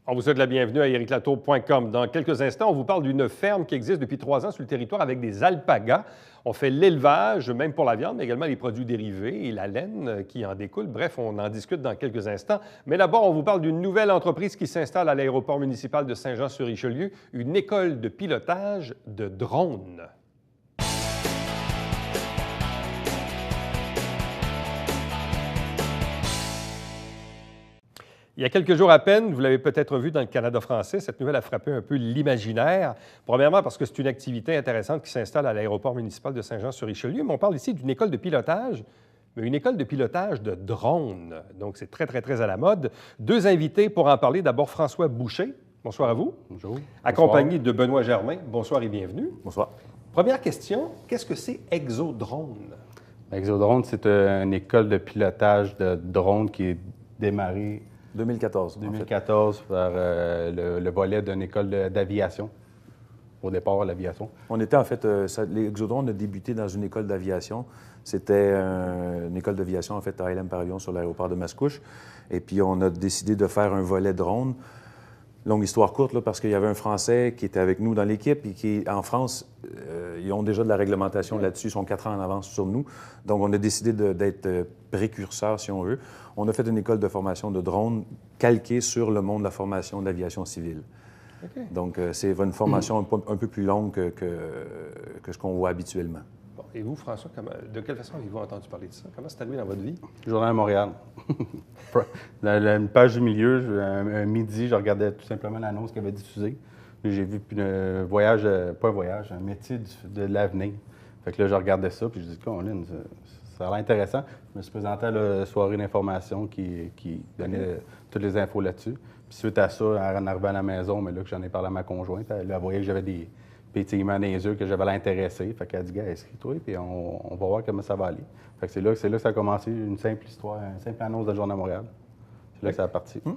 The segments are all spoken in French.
On vous souhaite la bienvenue à ericlatour.com. Dans quelques instants, on vous parle d'une ferme qui existe depuis 3 ans sur le territoire avec des alpagas. On fait l'élevage, même pour la viande, mais également les produits dérivés et la laine qui en découle. Bref, on en discute dans quelques instants. Mais d'abord, on vous parle d'une nouvelle entreprise qui s'installe à l'aéroport municipal de Saint-Jean-sur-Richelieu, une école de pilotage de drones. Il y a quelques jours à peine, vous l'avez peut-être vu dans le Canada français, cette nouvelle a frappé un peu l'imaginaire. Premièrement, parce que c'est une activité intéressante qui s'installe à l'aéroport municipal de Saint-Jean-sur-Richelieu, mais on parle ici d'une école de pilotage, mais une école de pilotage de drones. Donc, c'est très, très, très à la mode. Deux invités pour en parler. D'abord, François Boucher. Bonsoir à vous. Bonjour. Accompagné de Benoît Germain. Bonsoir et bienvenue. Bonsoir. Première question, qu'est-ce que c'est Exodrone? Exodrone, c'est une école de pilotage de drones qui est démarrée 2014. 2014 par le volet d'une école d'aviation. Au départ, l'aviation. On était en fait, l'Exodrone a débuté dans une école d'aviation. C'était une école d'aviation en fait à ALM par avion sur l'aéroport de Mascouche. Et puis on a décidé de faire un volet drone. Longue histoire courte, là, parce qu'il y avait un Français qui était avec nous dans l'équipe et qui, en France, ils ont déjà de la réglementation là-dessus, ils sont 4 ans en avance sur nous. Donc, on a décidé d'être précurseurs, si on veut. On a fait une école de formation de drones calquée sur le monde de la formation de l'aviation civile. Okay. Donc, c'est une formation un peu plus longue que ce qu'on voit habituellement. Bon, et vous, François, de quelle façon avez-vous entendu parler de ça? Comment c'est arrivé dans votre vie? Journal à Montréal. Une page du milieu, un midi, je regardais tout simplement l'annonce qu'il avait diffusée. J'ai vu un voyage, pas un voyage, un métier de l'avenir. Fait que là, je regardais ça, puis je dis, Colin, ça a l'air intéressant. Je me suis présenté à la soirée d'information qui donnait toutes les infos là-dessus. Puis suite à ça, en arrivant à la maison, mais là que j'en ai parlé à ma conjointe, elle voyait que j'avais des pétillements dans les yeux, que j'avais l'intéressé. Fait qu'elle a dit, gars, inscris-toi, puis on va voir comment ça va aller. Fait que c'est là que ça a commencé, une simple histoire, une simple annonce de Journal à Montréal. C'est là que ça a parti. Bon.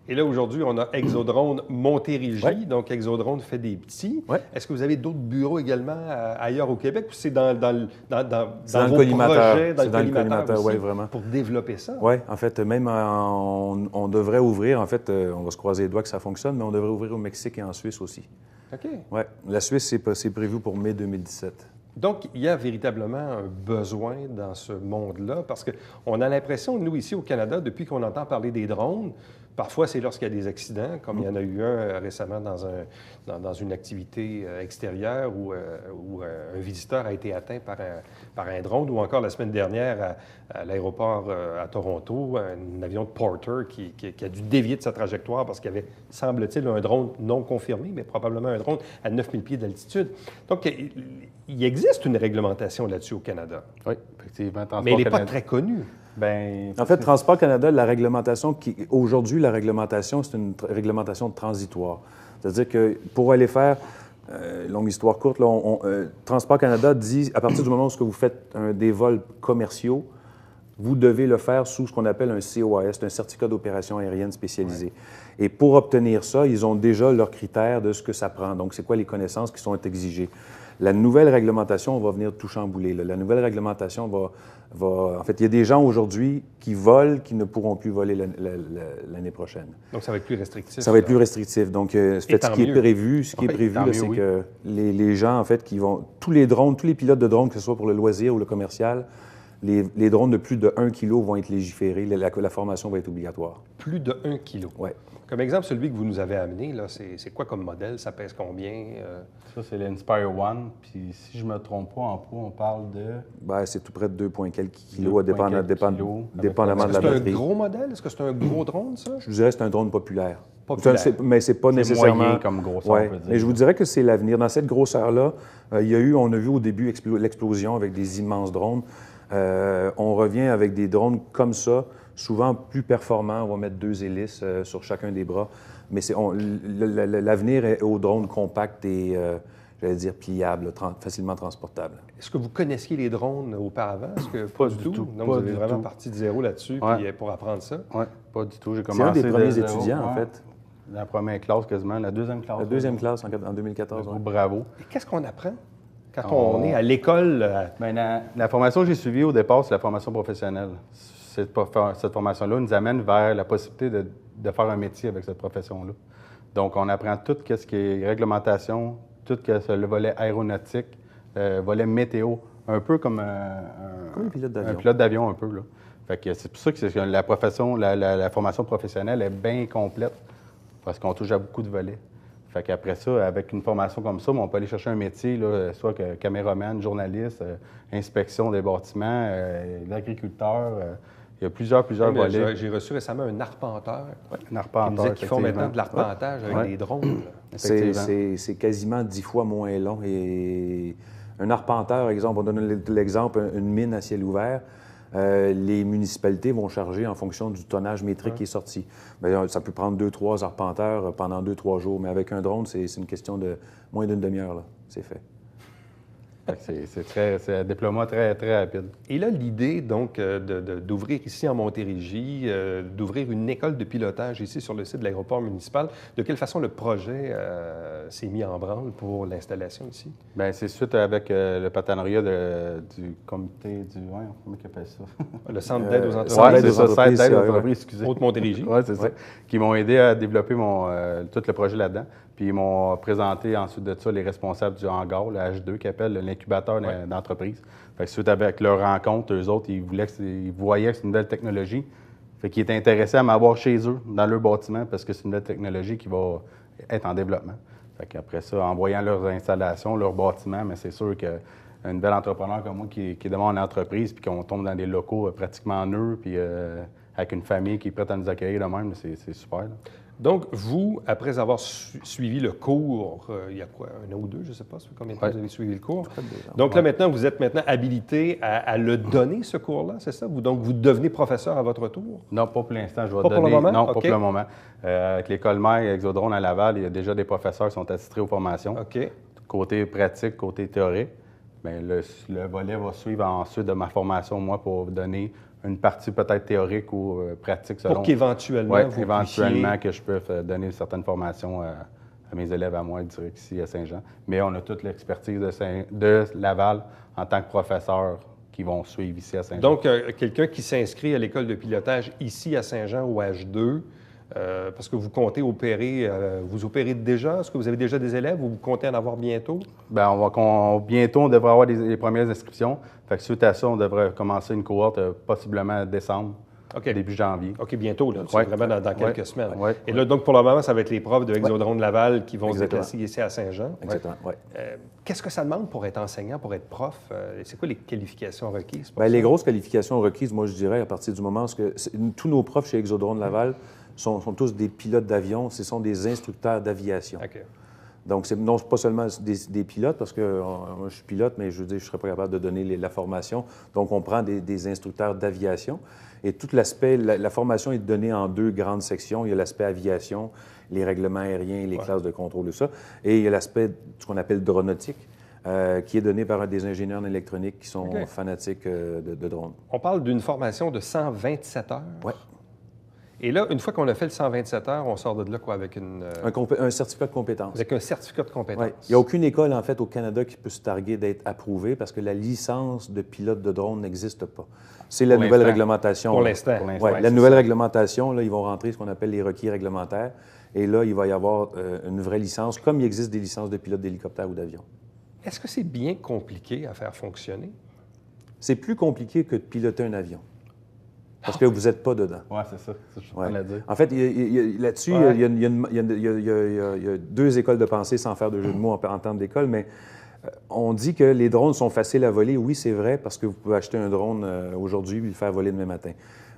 Et là, aujourd'hui, on a Exodrone Montérégie. Ouais. Donc, Exodrone fait des petits. Ouais. Est-ce que vous avez d'autres bureaux également ailleurs au Québec ou c'est dans le vos collimateur. projets, dans C'est le dans le collimateur collimateur, aussi, oui, vraiment. pour développer ça? Oui, en fait, même on devrait ouvrir, en fait, on va se croiser les doigts que ça fonctionne, mais on devrait ouvrir au Mexique et en Suisse aussi. OK. Oui, la Suisse, c'est prévu pour mai 2017. Donc, il y a véritablement un besoin dans ce monde-là parce qu'on a l'impression, nous, ici au Canada, depuis qu'on entend parler des drones, parfois c'est lorsqu'il y a des accidents, comme il y en a eu un récemment dans une activité extérieure où un visiteur a été atteint par un drone, ou encore la semaine dernière à l'aéroport à Toronto, un avion de Porter qui a dû dévier de sa trajectoire parce qu'il y avait, semble-t-il, un drone non confirmé, mais probablement un drone à 9000 pieds d'altitude. Donc, il existe une réglementation là-dessus au Canada. Oui, effectivement. Mais elle n'est pas très connue. Bien, En fait, Transport Canada, la réglementation, aujourd'hui, la réglementation, c'est une réglementation transitoire. C'est-à-dire que pour aller faire, longue histoire courte, là, Transport Canada dit, à partir du moment où vous faites des vols commerciaux, vous devez le faire sous ce qu'on appelle un COAS, un certificat d'opération aérienne spécialisé. Ouais. Et pour obtenir ça, ils ont déjà leurs critères de ce que ça prend. Donc, c'est quoi les connaissances qui sont exigées. La nouvelle réglementation va venir tout chambouler. Là. La nouvelle réglementation va... En fait, il y a des gens aujourd'hui qui volent, qui ne pourront plus voler l'année prochaine. Donc, ça va être plus restrictif. Ça va être plus restrictif. Donc, ce qui est prévu, c'est oui. que les gens, en fait, qui vont... Tous les drones, tous les pilotes de drones, que ce soit pour le loisir ou le commercial, les drones de plus de 1 kg vont être légiférés. La formation va être obligatoire. Plus de 1 kg? Oui. Comme exemple, celui que vous nous avez amené, là, c'est quoi comme modèle? Ça pèse combien? Ça, c'est l'Inspire One. Puis si je ne me trompe pas, en poids, on parle de... Bien, c'est tout près de 2 quelques kilos, dépendamment de la batterie. Est-ce que c'est un gros modèle? Est-ce que c'est un gros drone, ça? Je vous dirais que c'est un drone populaire. Mais c'est pas nécessairement... moyen comme grosseur, ouais. on peut dire. Mais je vous dirais que c'est l'avenir. Dans cette grosseur-là, on a vu au début l'explosion avec des immenses drones. On revient avec des drones comme ça, souvent plus performants. On va mettre 2 hélices sur chacun des bras. Mais l'avenir est aux drones compacts et, j'allais dire, pliables, facilement transportables. Est-ce que vous connaissiez les drones auparavant? Est-ce que pas du tout? Donc, vous avez vraiment parti de zéro là-dessus pour apprendre ça? Oui, pas du tout. J'ai commencé c'est un des premiers étudiants, en fait. La première classe quasiment, la deuxième classe. La deuxième classe en 2014. Ouais. Bravo. Et qu'est-ce qu'on apprend quand on est à l'école? Bien, la formation que j'ai suivie au départ, c'est la formation professionnelle. cette formation-là nous amène vers la possibilité de faire un métier avec cette profession-là. Donc, on apprend tout ce qui est réglementation, tout le volet aéronautique, volet météo, un peu comme un pilote d'avion. Un pilote d'avion, un peu, là. Fait que c'est pour ça que la profession, la formation professionnelle est bien complète, parce qu'on touche à beaucoup de volets. Fait qu'après ça, avec une formation comme ça, on peut aller chercher un métier, là, soit que caméraman, journaliste, inspection des bâtiments, l'agriculteur. Il y a plusieurs volets. J'ai reçu récemment un arpenteur. Ouais, un arpenteur, qui me disait qu'ils font maintenant de l'arpentage avec des drones. C'est quasiment 10 fois moins long. Et un arpenteur, exemple, on donne l'exemple, une mine à ciel ouvert. Les municipalités vont charger en fonction du tonnage métrique qui est sorti. Bien, ça peut prendre 2-3 arpenteurs pendant 2-3 jours, mais avec un drone, c'est une question de moins d'une demi-heure, là. C'est fait. C'est un déploiement très, très rapide. Et là, l'idée, donc, d'ouvrir ici en Montérégie, d'ouvrir une école de pilotage ici sur le site de l'aéroport municipal, de quelle façon le projet s'est mis en branle pour l'installation ici? Bien, c'est suite avec le partenariat du comité du... Ouais, comment il appelle ça? Le Centre d'aide aux entreprises. Oui, c'est ça, Centre d'aide aux entreprises, excusez. Haute-Montérégie. Oui, c'est ça. Qui m'ont aidé à développer tout le projet là-dedans. Puis ils m'ont présenté ensuite de ça les responsables du hangar, le H2, qui appelle l'incubateur d'entreprise. Fait que suite avec leur rencontre, eux autres, ils voyaient que c'est une nouvelle technologie. Fait qu'ils étaient intéressés à m'avoir chez eux, dans leur bâtiment, parce que c'est une nouvelle technologie qui va être en développement. Fait qu'après ça, en voyant leurs installations, leurs bâtiments, mais c'est sûr qu'un nouvel entrepreneur comme moi qui demande une entreprise, puis qu'on tombe dans des locaux pratiquement neufs, puis avec une famille qui est prête à nous accueillir de même, c'est super. Là. Donc, vous, après avoir suivi le cours, il y a quoi, 1 an ou 2, je ne sais pas, ça fait combien de temps vous avez suivi le cours? Donc là, maintenant, vous êtes habilité à le donner, ce cours-là, c'est ça? Donc, vous devenez professeur à votre tour? Non, pas pour l'instant, je vais pas donner. Pour le moment? Non, pas pour le moment. Avec l'école mère et Exodrone à Laval, il y a déjà des professeurs qui sont attitrés aux formations. OK. Côté pratique, côté théorique. Bien, le volet va suivre ensuite de ma formation, moi, pour donner une partie peut-être théorique ou pratique selon... Pour qu'éventuellement, vous éventuellement que je peux donner certaines formations à mes élèves, à moi, direct ici à Saint-Jean. Mais on a toute l'expertise de Laval en tant que professeur qui vont suivre ici à Saint-Jean. Donc, quelqu'un qui s'inscrit à l'école de pilotage ici à Saint-Jean au H2, parce que vous comptez opérer, vous opérez déjà? Est-ce que vous avez déjà des élèves ou vous comptez en avoir bientôt? Bien, bientôt, on devrait avoir les premières inscriptions. Fait que suite à ça, on devrait commencer une cohorte possiblement en décembre, début janvier. OK, bientôt, là. C'est vraiment dans quelques semaines. Et là, Ouais. Donc, pour le moment, ça va être les profs de Exodrone Laval qui vont se déplacer ici à Saint-Jean. Exactement, oui. Qu'est-ce que ça demande pour être enseignant, pour être prof? C'est quoi les qualifications requises pour Bien, ça? les grosses qualifications requises, moi, je dirais, à partir du moment où tous nos profs chez Exodrone Laval sont tous des pilotes d'avion, ce sont des instructeurs d'aviation. OK. Donc, non, pas seulement des pilotes, parce que moi, je suis pilote, mais je veux dire, je ne serais pas capable de donner la formation. Donc, on prend des instructeurs d'aviation. Et tout l'aspect, la formation est donnée en 2 grandes sections. Il y a l'aspect aviation, les règlements aériens, les classes de contrôle de ça. Et il y a l'aspect, ce qu'on appelle dronotique, qui est donné par des ingénieurs en électronique qui sont fanatiques de drones. On parle d'une formation de 127 heures. Oui. Et là, une fois qu'on a fait le 127 heures, on sort de là quoi avec un certificat de compétence. Avec un certificat de compétence. Oui. Il n'y a aucune école, en fait, au Canada qui peut se targuer d'être approuvée parce que la licence de pilote de drone n'existe pas. C'est la nouvelle réglementation. Pour l'instant. Ouais, la nouvelle réglementation, là, ils vont rentrer ce qu'on appelle les requis réglementaires. Et là, il va y avoir une vraie licence, comme il existe des licences de pilote d'hélicoptère ou d'avion. Est-ce que c'est bien compliqué à faire fonctionner? C'est plus compliqué que de piloter un avion. Parce que vous n'êtes pas dedans. Oui, c'est ça. Je suis en train de le dire. En fait, là-dessus, il y a 2 écoles de pensée, sans faire de jeu de mots en termes d'école, mais on dit que les drones sont faciles à voler. Oui, c'est vrai, parce que vous pouvez acheter un drone aujourd'hui et le faire voler demain matin.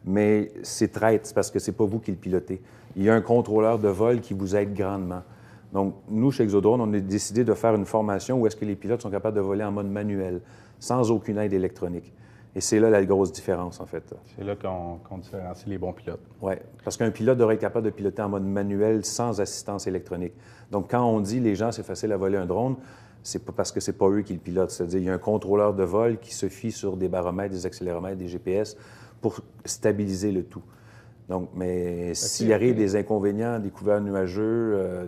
Mais c'est traite, c'est parce que c'est pas vous qui le pilotez. Il y a un contrôleur de vol qui vous aide grandement. Donc, nous, chez Exodrone, on a décidé de faire une formation où est-ce que les pilotes sont capables de voler en mode manuel, sans aucune aide électronique. Et c'est là la grosse différence, en fait. C'est là qu'on différencie les bons pilotes. Oui, parce qu'un pilote devrait être capable de piloter en mode manuel sans assistance électronique. Donc, quand on dit les gens, c'est facile à voler un drone, c'est pas parce que c'est pas eux qui le pilotent. C'est-à-dire, il y a un contrôleur de vol qui se fie sur des baromètres, des accéléromètres, des GPS pour stabiliser le tout. Donc, mais s'il arrive des inconvénients, des couverts nuageux,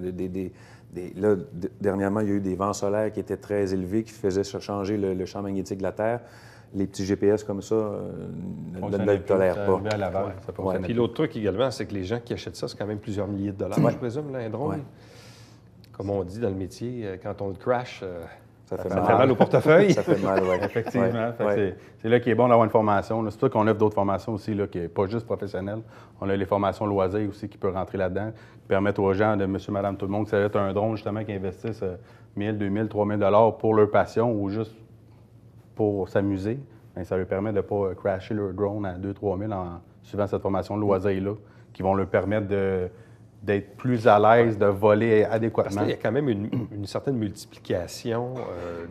là, dernièrement, il y a eu des vents solaires qui étaient très élevés, qui faisaient changer le champ magnétique de la Terre. les petits GPS comme ça ne le tolèrent pas. À Laval, Ouais. ça fonctionnait Puis plus. l'autre truc également, c'est que les gens qui achètent ça, c'est quand même plusieurs milliers de dollars, je présume, là, un drone. Ouais. Comme on dit dans le métier, quand on le crash, Ça fait ça fait mal au portefeuille. Ça fait mal, oui. Effectivement. Ouais, Fait que ouais. c'est là qu'il est bon d'avoir une formation. là. C'est pour ça qu'on offre d'autres formations aussi, là, qui n'est pas juste professionnelle. On a les formations loisirs aussi qui peuvent rentrer là-dedans, qui permettent aux gens de monsieur, madame, tout le monde, qui savent être un drone, justement, qui investissent 1 000, 2 000, 3 000 pour leur passion ou juste pour s'amuser. Bien, ça leur permet de ne pas crasher leur drone à 2 000 3 000 en suivant cette formation de loisirs-là, qui vont leur permettre d'être plus à l'aise, de voler Parce adéquatement. qu'il y a quand même une certaine multiplication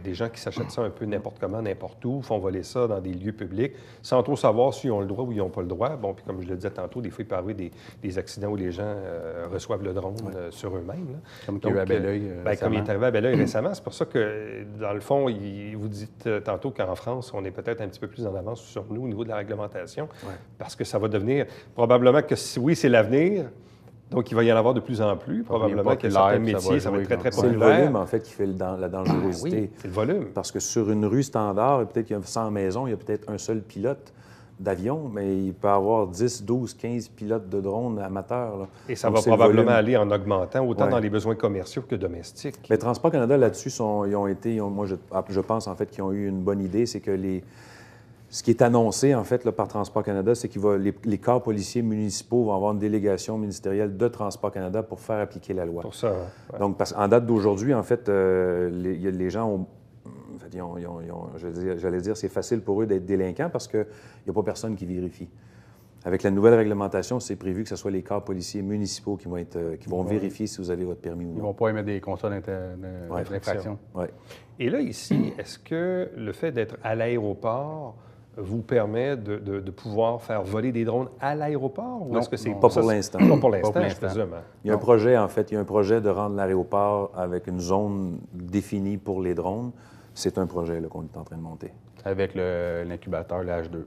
des gens qui s'achètent ça un peu n'importe comment, n'importe où, font voler ça dans des lieux publics, sans trop savoir s'ils ont le droit ou ils n'ont pas le droit. Bon, puis comme je le disais tantôt, des fois, il peut y avoir des accidents où les gens reçoivent le drone sur eux-mêmes. Là. Comme qu'il y a eu à Belleuil comme il récemment. est arrivé à Belleuil récemment, c'est pour ça que, dans le fond, vous dites tantôt qu'en France, on est peut-être un petit peu plus en avance sur nous au niveau de la réglementation, parce que ça va devenir, probablement que oui, c'est l'avenir. Donc, il va y en avoir de plus en plus. Probablement que certains métiers, ça va être très, très C'est le populaire. volume, en fait, qui fait la dangerosité. Oui, c'est le volume. Parce que sur une rue standard, peut-être qu'il y a 100 maisons, il y a peut-être un seul pilote d'avion, mais il peut y avoir 10, 12, 15 pilotes de drones amateurs. Là. Et ça Donc, va c'est le probablement volume. aller en augmentant, autant Ouais. dans les besoins commerciaux que domestiques. Mais Transport Canada, là-dessus, moi, je pense, en fait, qu'ils ont eu une bonne idée, c'est que ce qui est annoncé, en fait, là, par Transport Canada, c'est que les corps policiers municipaux vont avoir une délégation ministérielle de Transport Canada pour faire appliquer la loi. Pour ça, ouais. Donc, en date d'aujourd'hui, en fait, les gens ont... En fait, j'allais dire, c'est facile pour eux d'être délinquants parce qu'il n'y a pas personne qui vérifie. Avec la nouvelle réglementation, c'est prévu que ce soit les corps policiers municipaux qui vont vérifier si vous avez votre permis ou Ils ne non. vont pas émettre des consoles d'infraction. Ouais. Et là, ici, est-ce que le fait d'être à l'aéroport vous permet de pouvoir faire voler des drones à l'aéroport? Ou Non, est-ce que c'est non. Pas pour l'instant. Pas pour l'instant, Pas pour je l'instant. présume. Hein? Il y a un projet, en fait, de rendre l'aéroport avec une zone définie pour les drones. C'est un projet là, qu'on est en train de monter. Avec l'incubateur, le H2.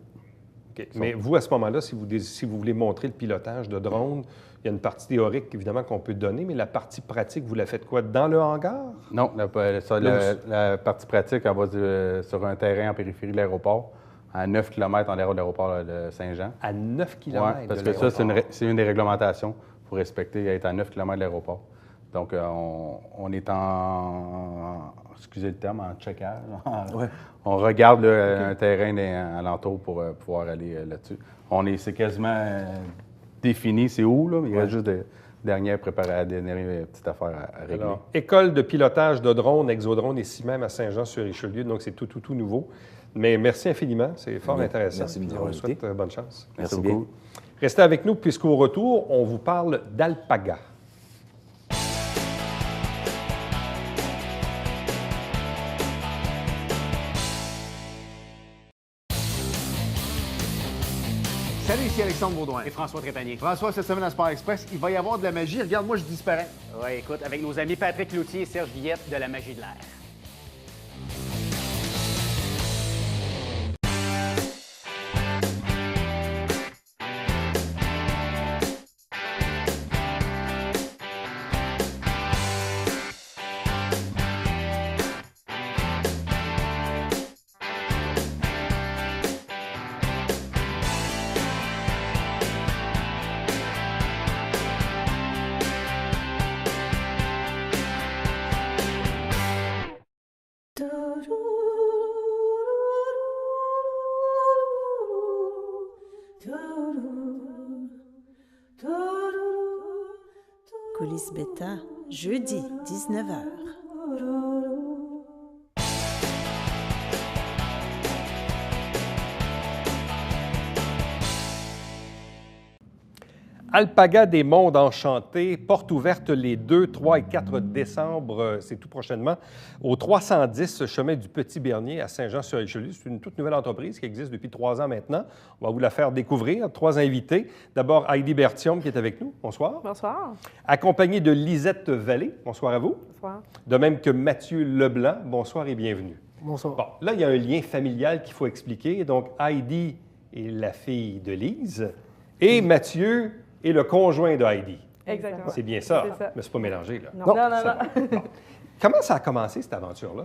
OK. Mais vous, à ce moment-là, si vous voulez montrer le pilotage de drone, il y a une partie théorique, évidemment, qu'on peut donner, mais la partie pratique, vous la faites quoi? Dans le hangar? Non, la partie pratique, elle va sur un terrain en périphérie de l'aéroport, à 9 km en l'aéroport de l'aéroport de Saint-Jean. À 9 km Oui, parce que ça, c'est une des réglementations. Il faut respecter, être à 9 km de l'aéroport. Donc, on est excusez le terme, en checkage. Ouais. On regarde un terrain alentour pour pouvoir aller là-dessus. C'est quasiment défini, c'est où, là, mais il reste juste des dernières petites affaires à régler. Alors, école de pilotage de drones, Exodrone, ici même à Saint-Jean-sur-Richelieu, donc c'est tout nouveau. Mais merci infiniment, c'est fort intéressant. Merci de nous Puis avoir on vous souhaite invités. bonne chance. Merci beaucoup. beaucoup. Restez avec nous, puisqu'au retour, on vous parle d'alpaga. Salut, ici Alexandre Baudouin. Et François Trépanier. François, cette semaine à Sport Express, il va y avoir de la magie. Regarde, moi, je disparais. Oui, écoute, avec nos amis Patrick Loutier et Serge Villette de la Magie de l'air. Coulisses Bêta, jeudi, 19h. Alpaga des Mondes Enchantés, porte ouverte les 2, 3 et 4 décembre, c'est tout prochainement, au 310 chemin du Petit-Bernier à Saint-Jean-sur-Richelieu. C'est une toute nouvelle entreprise qui existe depuis 3 ans maintenant. On va vous la faire découvrir. 3 invités. D'abord, Heidi Bertium qui est avec nous. Bonsoir. Bonsoir. Accompagnée de Lisette Vallée. Bonsoir à vous. Bonsoir. De même que Mathieu Leblanc. Bonsoir et bienvenue. Bonsoir. Bon, là, il y a un lien familial qu'il faut expliquer. Donc, Heidi est la fille de Lise et Mathieu est le conjoint de Heidi. Exactement. C'est bien ça, C'est ça. mais c'est pas mélangé, là. Non, non, ça va. Bon. Comment ça a commencé, cette aventure-là?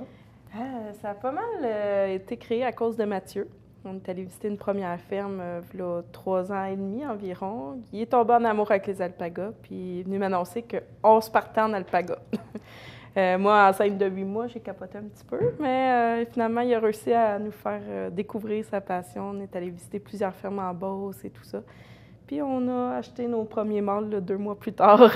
Ça a pas mal été créé à cause de Mathieu. On est allé visiter une première ferme il y a 3 ans et demi environ. Il est tombé en amour avec les alpagas, puis il est venu m'annoncer qu'on se partait en alpaga. Moi, enceinte de 8 mois, j'ai capoté un petit peu, mais finalement, il a réussi à nous faire découvrir sa passion. On est allé visiter plusieurs fermes en Beauce et tout ça. Puis on a acheté nos premiers mâles 2 mois plus tard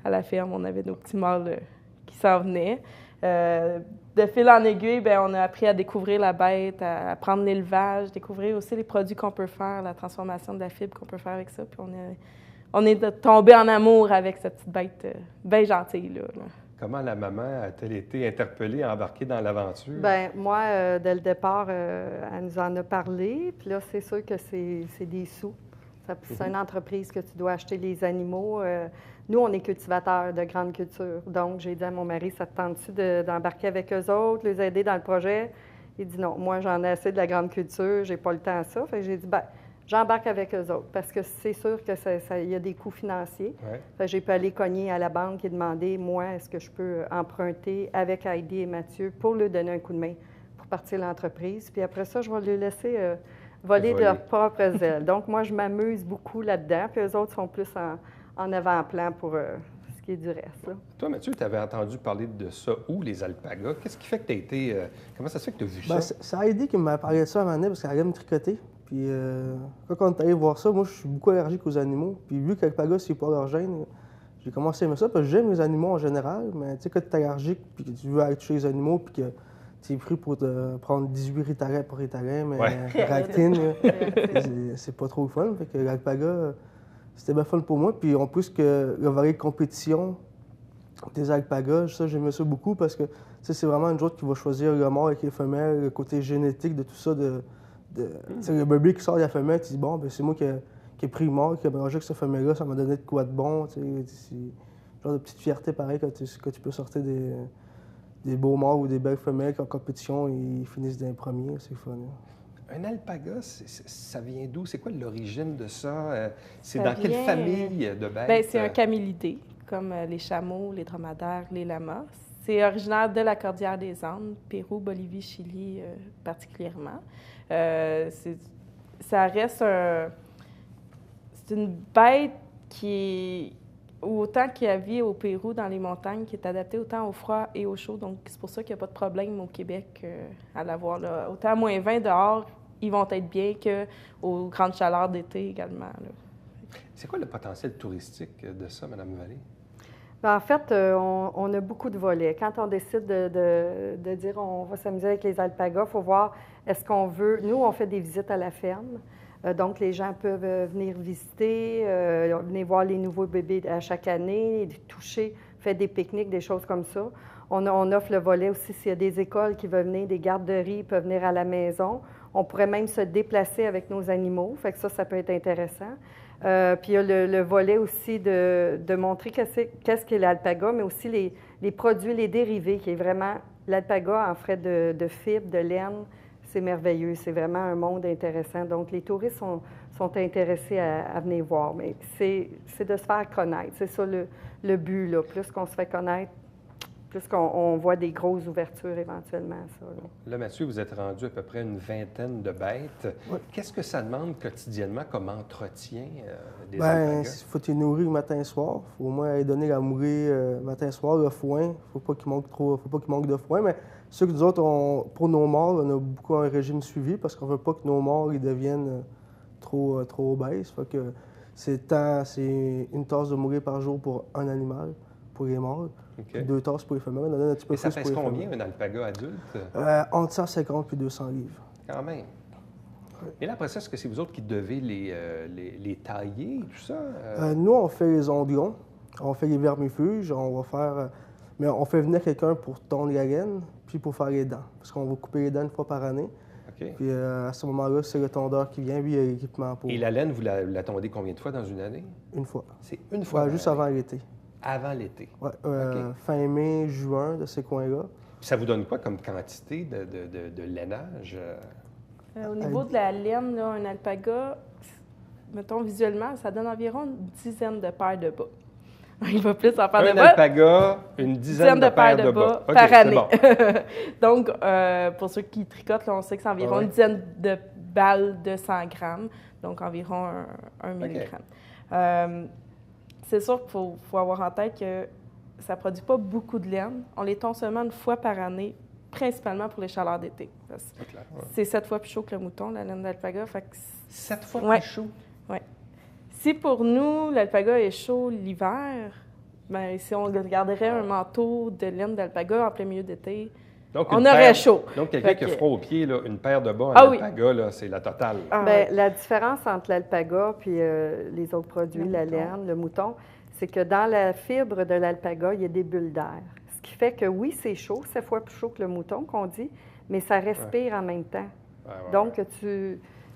à la ferme. On avait nos petits mâles qui s'en venaient. De fil en aiguille, bien, on a appris à découvrir la bête, à apprendre l'élevage, découvrir aussi les produits qu'on peut faire, la transformation de la fibre qu'on peut faire avec ça. Puis on est tombé en amour avec cette petite bête bien gentille, là. Comment la maman a-t-elle été interpellée, embarquée dans l'aventure? Bien, moi, dès le départ, elle nous en a parlé. Puis là, c'est sûr que c'est des sous. C'est une entreprise que tu dois acheter les animaux. Nous, on est cultivateurs de grande culture. Donc, j'ai dit à mon mari, ça te tente-tu d'embarquer avec eux autres, les aider dans le projet? Il dit non, moi, j'en ai assez de la grande culture, j'ai pas le temps à ça. Fait que j'ai dit, bien, j'embarque avec eux autres parce que c'est sûr qu'il y a des coûts financiers. Ouais. Fait que j'ai pu aller cogner à la banque et demander, moi, est-ce que je peux emprunter avec Heidi et Mathieu pour leur donner un coup de main pour partir l'entreprise. Puis après ça, je vais les laisser voler de leurs propres ailes. Donc, moi, je m'amuse beaucoup là-dedans. Puis eux autres sont plus en avant-plan pour ce qui est du reste. Là. Toi, Mathieu, tu avais entendu parler de ça où, les alpagas? Qu'est-ce qui fait que tu as été... comment ça se fait que tu as vu ça? C'est Heidi qui m'a parlé de ça à un moment donné parce qu'elle aime tricoter. Puis quand on est allé voir ça, moi, je suis beaucoup allergique aux animaux. Puis vu que l'alpaga, c'est pas allergène, j'ai commencé à aimer ça parce que j'aime les animaux en général. Mais tu sais, quand tu es allergique puis que tu veux aller toucher les animaux puis que tu es pris pour te prendre 18 Ritalin pour Ritalin, mais Ractine, c'est pas trop le fun. Fait que l'alpaga, c'était bien fun pour moi. Puis en plus que le volet de compétition des alpagas, ça, j'aimais ça beaucoup parce que c'est vraiment une autre qui va choisir le mâle avec les femelles, le côté génétique de tout ça. Le bébé qui sort de la femelle, tu dis bon, ben, c'est moi qui ai pris le mâle, qui a mangé avec cette femelle-là, ça m'a donné de quoi de bon. C'est genre de petite fierté pareil quand tu peux sortir des beaux mâles ou des belles femelles qui en compétition ils finissent d'un premier, c'est fun. Un alpaga, ça vient d'où? C'est quoi l'origine de ça? C'est dans quelle famille de bêtes? Bien, c'est un camélidé, comme les chameaux, les dromadaires, les lamas. C'est originaire de la cordillère des Andes, Pérou, Bolivie, Chili particulièrement. Ça reste c'est une bête qui est autant qu'il y a vie au Pérou, dans les montagnes, qui est adaptée autant au froid et au chaud. Donc, c'est pour ça qu'il n'y a pas de problème au Québec à l'avoir. Là. Autant à moins 20 dehors, ils vont être bien qu'aux grandes chaleurs d'été également. Là. C'est quoi le potentiel touristique de ça, Mme Vallée? En fait, on a beaucoup de volets. Quand on décide de dire on va s'amuser avec les alpagas, il faut voir est-ce qu'on veut... Nous, on fait des visites à la ferme. Donc, les gens peuvent venir visiter, venir voir les nouveaux bébés à chaque année, toucher, faire des pique-niques, des choses comme ça. On offre le volet aussi s'il y a des écoles qui veulent venir, des garderies peuvent venir à la maison. On pourrait même se déplacer avec nos animaux. Fait que ça peut être intéressant. Puis il y a le volet aussi de montrer qu'est-ce qu'est l'alpaga, mais aussi les produits, les dérivés, qui est vraiment l'alpaga en frais de fibres, de laine. C'est merveilleux. C'est vraiment un monde intéressant. Donc, les touristes sont intéressés à venir voir. Mais c'est de se faire connaître. C'est ça le but, là. Plus qu'on se fait connaître, plus qu'on voit des grosses ouvertures éventuellement à ça. Là, Mathieu, vous êtes rendu à peu près une vingtaine de bêtes. Oui. Qu'est-ce que ça demande quotidiennement comme entretien des alpagas? Il faut les nourrir matin et soir. Il faut au moins les donner à mourir matin et soir, le foin. Il ne faut pas qu'il manque de foin. Mais ceux que nous autres, pour nos morts, on a beaucoup un régime suivi parce qu'on ne veut pas que nos morts ils deviennent trop obèses. Fait que c'est une tasse de mourir par jour pour un animal, pour les mâles. Okay. 2 tasses pour les femelles. On donne un petit peu et ça plus pèse pour les combien, un alpaga adulte? Entre 150 et 200 livres. Quand même. Oui. Et là, après ça, est-ce que c'est vous autres qui devez les tailler, tout ça? Nous, on fait les onglons, on fait les vermifuges, on va faire... mais on fait venir quelqu'un pour tondre la laine, puis pour faire les dents. Parce qu'on va couper les dents 1 fois par année. Okay. Puis à ce moment-là, c'est le tondeur qui vient, lui, il a l'équipement pour... Et la laine, vous la tondez combien de fois dans une année? 1 fois. C'est 1 fois? Ouais, juste avant l'été. Avant l'été? Oui, fin mai, juin, de ces coins-là. Ça vous donne quoi comme quantité de lainage? Au niveau de la laine, là, un alpaga, mettons visuellement, ça donne environ une dizaine de paires de bas. Il va plus en faire de Un bas. alpaga, une dizaine de paires de bas. OK, par c'est année. bon. Donc, pour ceux qui tricotent, là, on sait que c'est environ une dizaine de balles de 100 grammes, donc environ 1 milligramme. C'est sûr qu'il faut avoir en tête que ça ne produit pas beaucoup de laine. On les tond seulement une fois par année, principalement pour les chaleurs d'été. C'est 7 fois plus chaud que le mouton, la laine d'alpaga. 7 fois plus chaud? Oui. Si pour nous, l'alpaga est chaud l'hiver, bien, si on garderait un manteau de laine d'alpaga en plein milieu d'été, on aurait chaud. Donc, quelqu'un qui a froid aux pieds, là, une paire de bas en alpaga, là, c'est la totale. Bien, la différence entre l'alpaga et les autres produits, la laine, le mouton, c'est que dans la fibre de l'alpaga, il y a des bulles d'air. Ce qui fait que oui, c'est chaud, 7 fois plus chaud que le mouton qu'on dit, mais ça respire en même temps. Donc,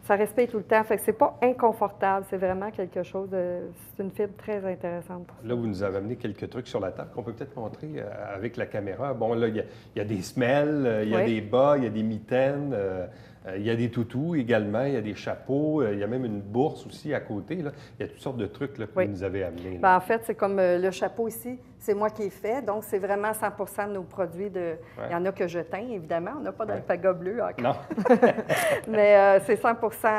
ça respire tout le temps. Fait que c'est pas inconfortable, c'est vraiment quelque chose de... C'est une fibre très intéressante pour ça. Là, vous nous avez amené quelques trucs sur la table qu'on peut peut-être montrer avec la caméra. Bon, là, il y a des semelles, il y a des bas, il y a des mitaines, il y a des toutous également, il y a des chapeaux, il y a même une bourse aussi à côté. Là. Il y a toutes sortes de trucs là, que vous nous avez amenés. Bien, en fait, c'est comme le chapeau ici, c'est moi qui ai fait. Donc, c'est vraiment 100 de nos produits. Il y en a que je teins, évidemment. On n'a pas d'alpaga bleu encore. Non. Mais c'est 100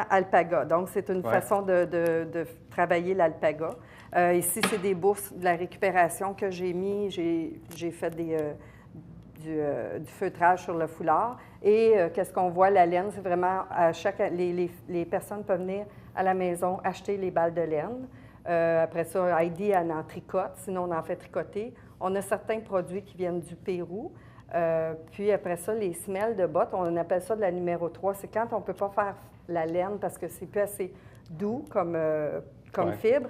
alpaga. Donc, c'est une façon de travailler l'alpaga. Ici, c'est des bourses de la récupération que j'ai mis. J'ai fait du feutrage sur le foulard. Et qu'est-ce qu'on voit? La laine, c'est vraiment... les personnes peuvent venir à la maison acheter les balles de laine. Après ça, Heidi, elle en tricote. Sinon, on en fait tricoter. On a certains produits qui viennent du Pérou. Puis après ça, les semelles de bottes, on appelle ça de la numéro 3. C'est quand on ne peut pas faire la laine parce que c'est plus assez doux comme fibre.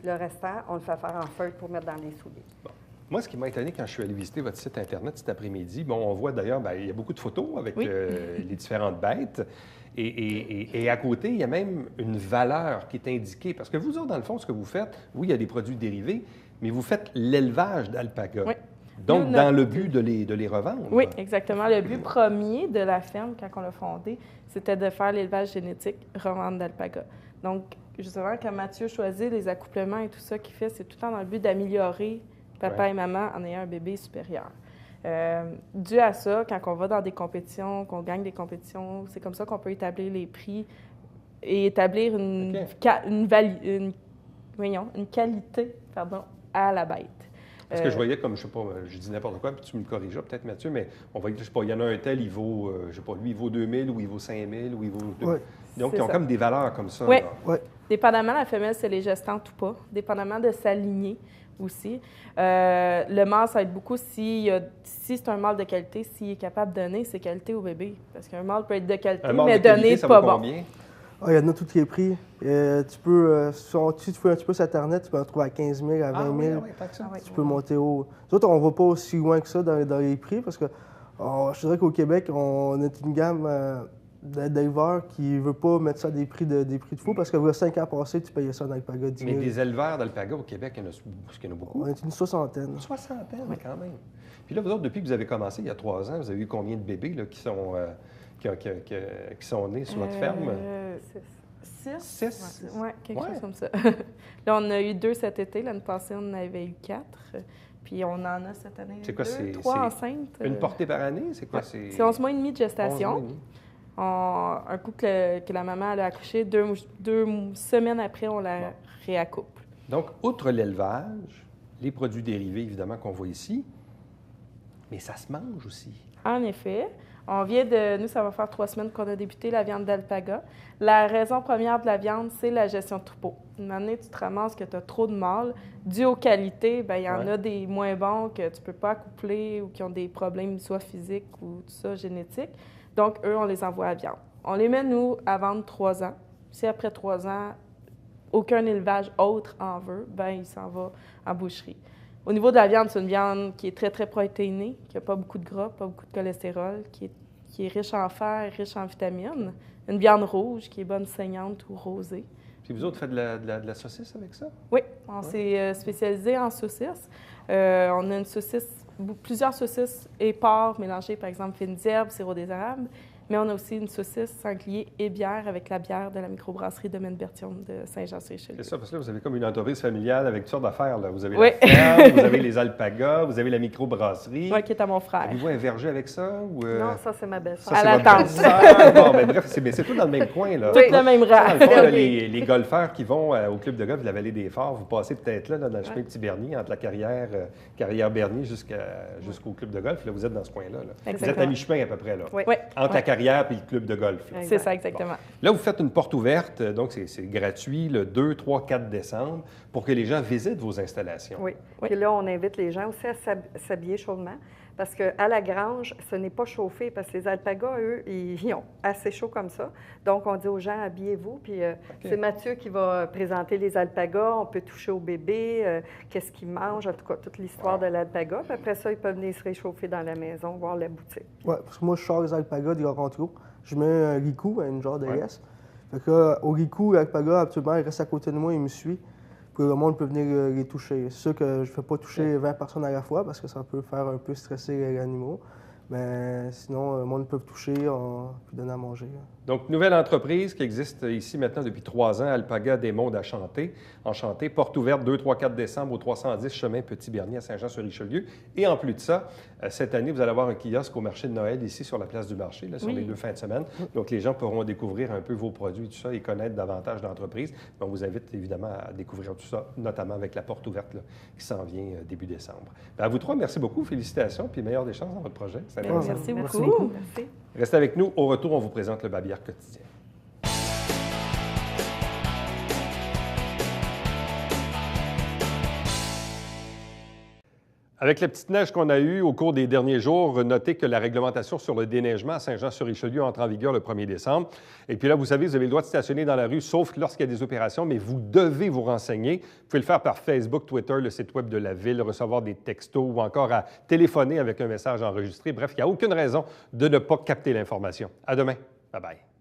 Le restant, on le fait faire en feutre pour mettre dans les souliers. Bon. Moi, ce qui m'a étonné quand je suis allé visiter votre site Internet cet après-midi, bon, on voit d'ailleurs, il y a beaucoup de photos avec les différentes bêtes. Et à côté, il y a même une valeur qui est indiquée. Parce que vous autres, dans le fond, ce que vous faites, oui, il y a des produits dérivés, mais vous faites l'élevage d'alpaga. Oui. Donc, dans le but de les revendre. Oui, exactement. Le but premier de la ferme, quand on l'a fondée, c'était de faire l'élevage génétique, revendre d'alpaga. Donc, justement, quand Mathieu choisit les accouplements et tout ça qu'il fait, c'est tout le temps dans le but d'améliorer papa et maman en ayant un bébé supérieur. Dû à ça, quand on va dans des compétitions, qu'on gagne des compétitions, c'est comme ça qu'on peut établir les prix et établir une qualité à la bête. Parce que je voyais comme, je sais pas, je dis n'importe quoi, puis tu me corrigeras peut-être, Mathieu, mais on voyait, je sais pas, il y en a un tel, il vaut, je sais pas, lui, il vaut 2000 ou il vaut 5000 ou il vaut 2000. Ouais. Donc, ils ont comme des valeurs comme ça. Oui. Ouais. Dépendamment, la femelle, c'est les gestantes ou pas. Dépendamment de sa lignée aussi. Le mâle, ça va être beaucoup si c'est un mâle de qualité, s'il est capable de donner ses qualités au bébé. Parce qu'un mâle peut être de qualité, mais donner pas bon. Il y en a tous les prix. Tu peux, si tu fais un petit peu sur Internet, tu peux en trouver à 15 000, à 20 000. Tu peux monter haut. Nous autres, on ne va pas aussi loin que ça dans les prix parce que je dirais qu'au Québec, on est une gamme d'éleveurs qui ne veut pas mettre ça à des prix de fou parce que 5 ans passés, tu payais ça dans l'alpaga 10 000. Mais des éleveurs d'alpaga au Québec, il y en a beaucoup. On est une soixantaine. Une soixantaine, quand même. Puis là, vous autres, depuis que vous avez commencé, il y a 3 ans, vous avez eu combien de bébés là, qui sont nés sur votre ferme? 6? Oui, quelque chose comme ça. Là, on a eu 2 cet été. L'année passée, on en avait eu 4. Puis on en a cette année. C'est quoi? 3 enceintes. Une portée par année? C'est quoi? C'est 11 mois et demi de gestation. Un coup que la maman elle a accouché, 2 semaines après, on la réaccouple. Donc, outre l'élevage, les produits dérivés, évidemment, qu'on voit ici, mais ça se mange aussi. En effet. Nous, ça va faire 3 semaines qu'on a débuté la viande d'alpaga. La raison première de la viande, c'est la gestion de troupeau. Une année, tu te ramasses que tu as trop de mâles. Dû aux qualités, bien, il y en a des moins bons que tu ne peux pas accoupler ou qui ont des problèmes soit physiques ou tout ça, génétiques. Donc, eux, on les envoie à la viande. On les met, nous, à vendre 3 ans. Si après 3 ans, aucun élevage autre en veut, bien, il s'en va en boucherie. Au niveau de la viande, c'est une viande qui est très, très protéinée, qui n'a pas beaucoup de gras, pas beaucoup de cholestérol, qui est riche en fer, riche en vitamines. Une viande rouge qui est bonne saignante ou rosée. Puis vous autres faites de la saucisse avec ça? Oui, on s'est spécialisé en saucisse. On a plusieurs saucisses et porcs mélangés, par exemple, fines herbes, sirop d'érable. Mais on a aussi une saucisse, sanglier et bière avec la bière de la microbrasserie Domaine Berthiaume de Saint-Jean-sur-Richelieu. C'est ça, parce que là, vous avez comme une entreprise familiale avec toutes sortes d'affaires. Là. Vous avez Oui. la ferme, vous avez les alpagas, vous avez la microbrasserie. Oui, qui est à mon frère. Avez-vous un verger avec ça? Ou, Non, ça, c'est ma belle-sœur. ça, c'est À votre la belle-sœur. Bon, ben, bref, c'est tout dans le même coin. Là. Tout le même Dans rang. le fond, là, les golfeurs qui vont au club de golf de la Vallée des Forts, vous passez peut-être là, dans le chemin Petit-Bernier, entre la carrière Bernier jusqu'au club de golf. Là, vous êtes dans ce coin-là. Là. Vous êtes à Exactement. mi-chemin à peu près, là. Oui. Oui. Entre la carrière et le club de golf. Là. C'est ça, exactement. Là, vous faites une porte ouverte, donc c'est gratuit le 2, 3, 4 décembre pour que les gens visitent vos installations. Oui. Puis là, on invite les gens aussi à s'habiller chaudement parce qu'à la grange, ce n'est pas chauffé parce que les alpagas, eux, ils ont assez chaud comme ça. Donc, on dit aux gens, habillez-vous. Puis c'est Mathieu qui va présenter les alpagas. On peut toucher au bébé, qu'est-ce qu'il mange, en tout cas, toute l'histoire de l'alpaga. Puis après ça, ils peuvent venir se réchauffer dans la maison, voir la boutique. Oui, parce que moi, je sors les alpagas du rentraux. Je mets un ricou, une genre de yes. Fait que au ricou, l'alpaga, absolument, il reste à côté de moi, il me suit. Puis le monde peut venir les toucher. C'est sûr que je ne fais pas toucher 20 personnes à la fois parce que ça peut faire un peu stresser les animaux. Mais sinon, le monde peut toucher puis donner à manger. Donc, nouvelle entreprise qui existe ici maintenant depuis 3 ans, Alpaga des Mondes Enchanté, porte ouverte 2, 3, 4 décembre au 310 chemin Petit-Bernier à Saint-Jean-sur-Richelieu. Et en plus de ça, cette année, vous allez avoir un kiosque au marché de Noël ici sur la place du marché, là, sur les 2 fins de semaine. Donc, les gens pourront découvrir un peu vos produits, tout ça, et connaître davantage d'entreprises. On vous invite évidemment à découvrir tout ça, notamment avec la porte ouverte là, qui s'en vient début décembre. Bien, à vous trois, merci beaucoup, félicitations, puis meilleures des chances dans votre projet. Merci beaucoup. Merci. Restez avec nous. Au retour, on vous présente le Babière quotidien. Avec la petite neige qu'on a eue au cours des derniers jours, notez que la réglementation sur le déneigement à Saint-Jean-sur-Richelieu entre en vigueur le 1er décembre. Et puis là, vous savez, vous avez le droit de stationner dans la rue, sauf lorsqu'il y a des opérations, mais vous devez vous renseigner. Vous pouvez le faire par Facebook, Twitter, le site web de la Ville, recevoir des textos ou encore à téléphoner avec un message enregistré. Bref, il n'y a aucune raison de ne pas capter l'information. À demain. Bye-bye.